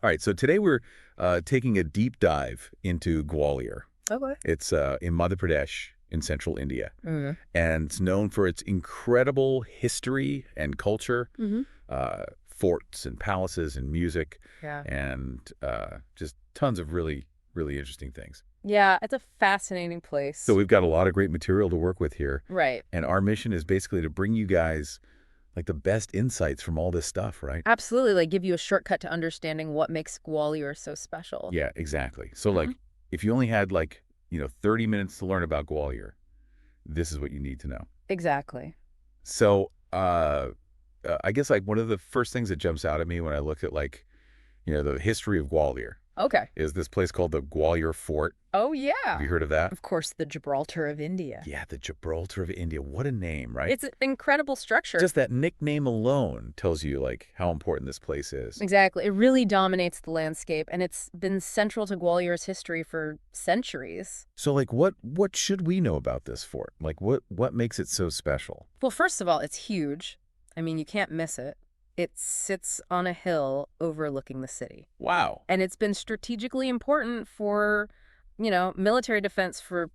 All right, so today we're taking a deep dive into Gwalior. Okay. It's in Madhya Pradesh in central India, hmm and it's known for its incredible history and culture, hmm forts and palaces and music, Yeah. and just tons of really, really interesting things. Yeah, it's a fascinating So place. we've got a lot of great material to work with here, Right. and our mission is basically to bring you guys like the best insights from all this stuff, right? Absolutely, like give you a shortcut to understanding what makes Gwalior so special. Yeah, exactly. So hmm like, if you only had like, 30 minutes to learn about Gwalior, this is what you need to know. Exactly. So, I guess like one of the first things that jumps out at me when I look at like, the history of Gwalior Okay. is this place called the Gwalior Fort. Oh, Have yeah. you heard of that? Of course, the Gibraltar of India. Yeah, the Gibraltar of India. What a name, right? It's an incredible structure. Just that nickname alone tells you like how important this place is. Exactly. It really dominates the landscape, and it's been central to Gwalior's history for centuries. So like what should we know about this fort? Like what makes it so special? Well, first of all, it's huge. I mean, you can't miss it. It sits on a hill overlooking the city. Wow. And it's been strategically important for, military defense for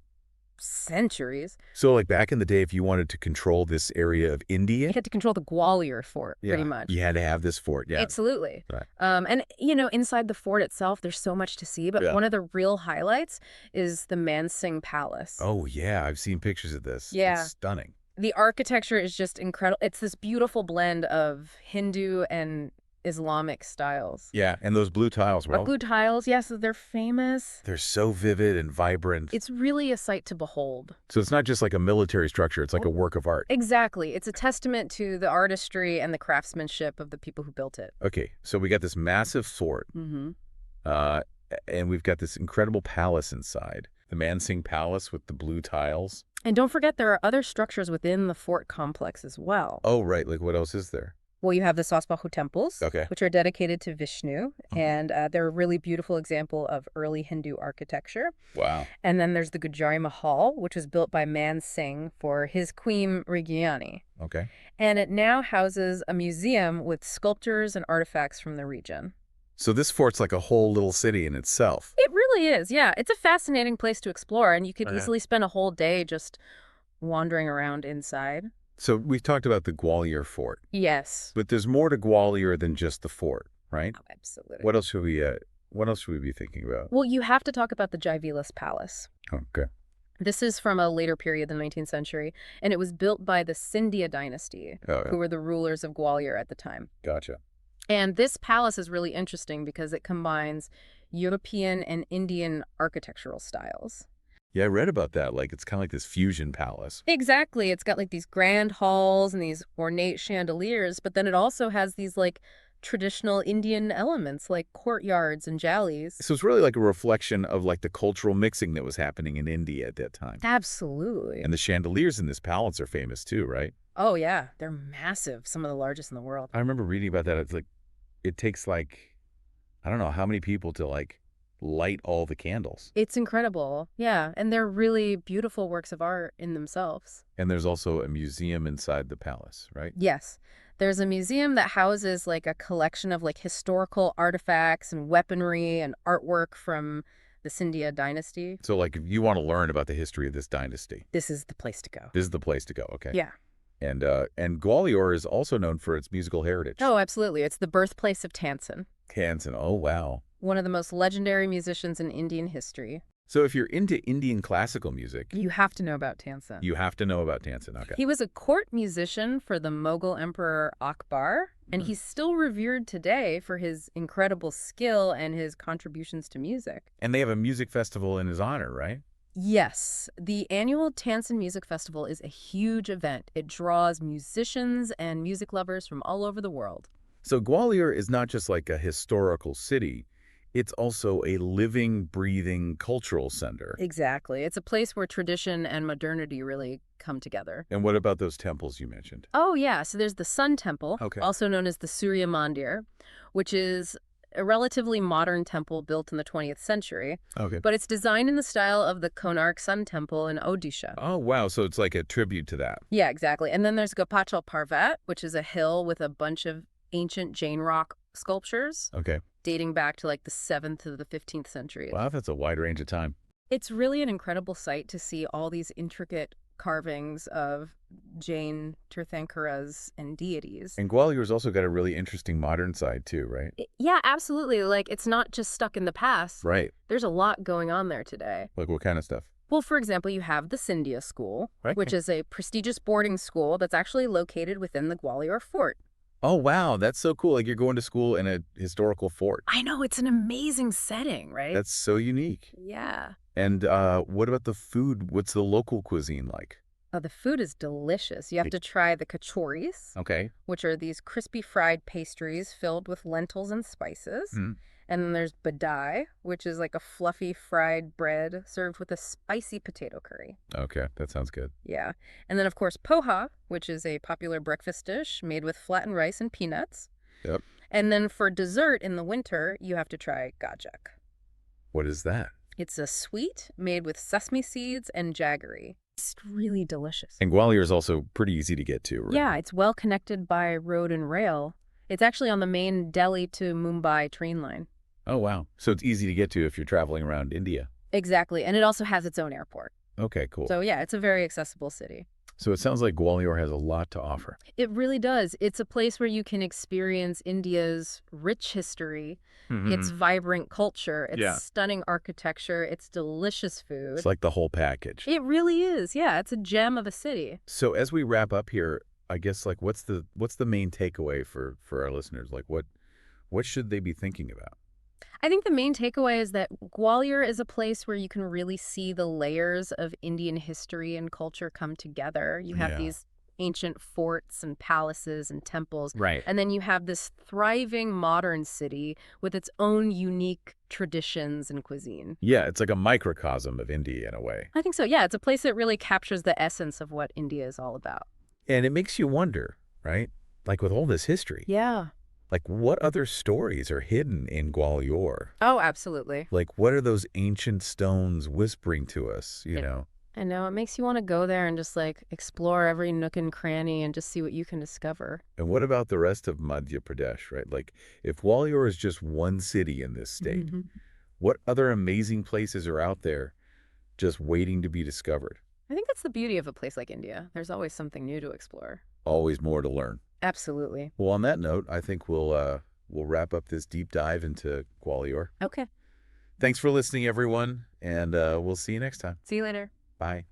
centuries. So like back in the day, if you wanted to control this area of You India, had to control the Gwalior fort, pretty yeah, much. you had to have this fort. Yeah. Absolutely. Right. And, inside the fort itself, there's so much to see, but Yeah. one of the real highlights is the Mansingh Palace. Oh yeah, I've seen pictures of this. Yeah. It's stunning. The architecture is just incredible. It's this beautiful blend of Hindu and Islamic styles. Yeah, and those blue tiles, Our blue tiles, yes, they're famous. they're so vivid and vibrant. It's really a sight to behold. So it's not just like a military structure, it's like a work of art. Exactly. It's a testament to the artistry and the craftsmanship of the people who built it. Okay, so we got this massive fort, Mm-hmm. uh, and we've got this incredible palace inside. The Mansingh Palace with the blue tiles. And don't forget, there are other structures within the fort complex as well. Oh, right, like what else is there? Well, you have the Sasbahu temples, Okay. which are dedicated to Vishnu, Mhm. and they're a really beautiful example of early Hindu architecture. Wow. And then there's the Gujari Mahal, which was built by Man Singh for his queen Rigyani. Okay. And it now houses a museum with sculptures and artifacts from the region. So this fort's like a whole little city in itself. It really is, yeah. It's a fascinating place to explore, and you could Oh, yeah. easily spend a whole day just wandering around inside. So we've talked about the Gwalior Fort, Yes. but there's more to Gwalior than just the fort, right? Oh, absolutely. What else should we be thinking about? Well, you have to talk about the Jaivilas Palace. Okay. This is from a later period, the 19th century, and it was built by the Scindia dynasty, Oh, who were the rulers of Gwalior at the time. gotcha. And this palace is really interesting because it combines European and Indian architectural styles. Yeah, I read about that. Like it's kind of like this fusion palace. Exactly. It's got like these grand halls and these ornate chandeliers, but then it also has these like traditional Indian elements like courtyards and jallies. So it's really like a reflection of like the cultural mixing that was happening in India at that time. Absolutely. And the chandeliers in this palace are famous too, right? Oh, yeah. They're massive. Some of the largest in the world. I remember reading about that. It's like it takes like I don't know how many people to like light all the candles. It's incredible. Yeah. And they're really beautiful works of art in themselves. And there's also a museum inside the palace, right? Yes. There's a museum that houses like a collection of like historical artifacts and weaponry and artwork from the Scindia dynasty. So like if you want to learn about the history of this dynasty, This is the place to go. this is the place to go, okay? Yeah. And Gwalior is also known for its musical heritage. Oh, absolutely. It's the birthplace of Tansen, Kansan. Oh, wow. one of the most legendary musicians in Indian history. So if you're into Indian classical music, You have to know about Tansen. you have to know about Tansen. Okay. He was a court musician for the Mughal Emperor Akbar, and he's still revered today for his incredible skill and his contributions to music. And they have a music festival in his honor, right? Yes, the annual Tansen Music Festival is a huge event. It draws musicians and music lovers from all over the world. So Gwalior is not just like a historical city. It's also a living, breathing cultural center. Exactly. It's a place where tradition and modernity really come together. And what about those temples you mentioned? Oh, yeah. So there's the Sun Temple, Okay. also known as the Surya Mandir, which is a relatively modern temple built in the 20th century, Okay. but it's designed in the style of the Konark Sun Temple in Odisha. Oh, wow. So it's like a tribute to that. Yeah, exactly. And then there's Gopachal Parvat, which is a hill with a bunch of ancient Jain rock sculptures. Okay. dating back to like the 7th to the 15th centuries. Wow, that's a wide range of time. It's really an incredible sight to see all these intricate carvings of Jain Tirthankaras and deities. And Gwalior's also got a really interesting modern side too, right? Yeah, absolutely. Like, it's not just stuck in the past. Right. There's a lot going on there today. Like what kind of stuff? Well, for example, you have the Scindia School, Right. which is a prestigious boarding school that's actually located within the Gwalior fort. Oh, wow. That's so cool. Like you're going to school in a historical fort. I know, it's an amazing setting, right? That's so unique. Yeah. And what about the food? What's the local cuisine like? Oh, the food is delicious. You have to try the kachoris, Okay. which are these crispy fried pastries filled with lentils and spices. Hmm. And then there's badai, which is like a fluffy fried bread served with a spicy potato curry. Okay. That sounds good. Yeah. And then, of course, poha, which is a popular breakfast dish made with flattened rice and peanuts. Yep. And then for dessert in the winter, you have to try gajak. What is that? It's a sweet made with sesame seeds and jaggery. It's really delicious. And Gwalior is also pretty easy to get to, right? Yeah, it's well connected by road and rail. It's actually on the main Delhi to Mumbai train line. Oh, wow. So it's easy to get to if you're traveling around India. Exactly. And it also has its own airport. Okay, cool. So yeah, it's a very accessible city. So it sounds like Gwalior has a lot to offer. It really does. It's a place where you can experience India's rich history, its vibrant culture, its stunning architecture, its delicious food. It's like the whole package. It really is. Yeah, it's a gem of a city. So as we wrap up here, I guess like what's the main takeaway for our listeners? Like what should they be thinking about? I think the main takeaway is that Gwalior is a place where you can really see the layers of Indian history and culture come together. You have these ancient forts and palaces and temples. Right. And then you have this thriving modern city with its own unique traditions and cuisine. Yeah, it's like a microcosm of India in a way. I think so. Yeah, it's a place that really captures the essence of what India is all about. And it makes you wonder, right? Like with all this history. Yeah. Like what other stories are hidden in Gwalior? Oh, absolutely. Like what are those ancient stones whispering to us, you know? I know. It makes you want to go there and just like explore every nook and cranny and just see what you can discover. And what about the rest of Madhya Pradesh, right? Like if Gwalior is just one city in this state, what other amazing places are out there just waiting to be discovered? I think that's the beauty of a place like India. There's always something new to explore. Always more to learn. Absolutely. Well, on that note, I think we'll wrap up this deep dive into Gwalior. Okay. Thanks for listening, everyone, and we'll see you next time. See you later. Bye.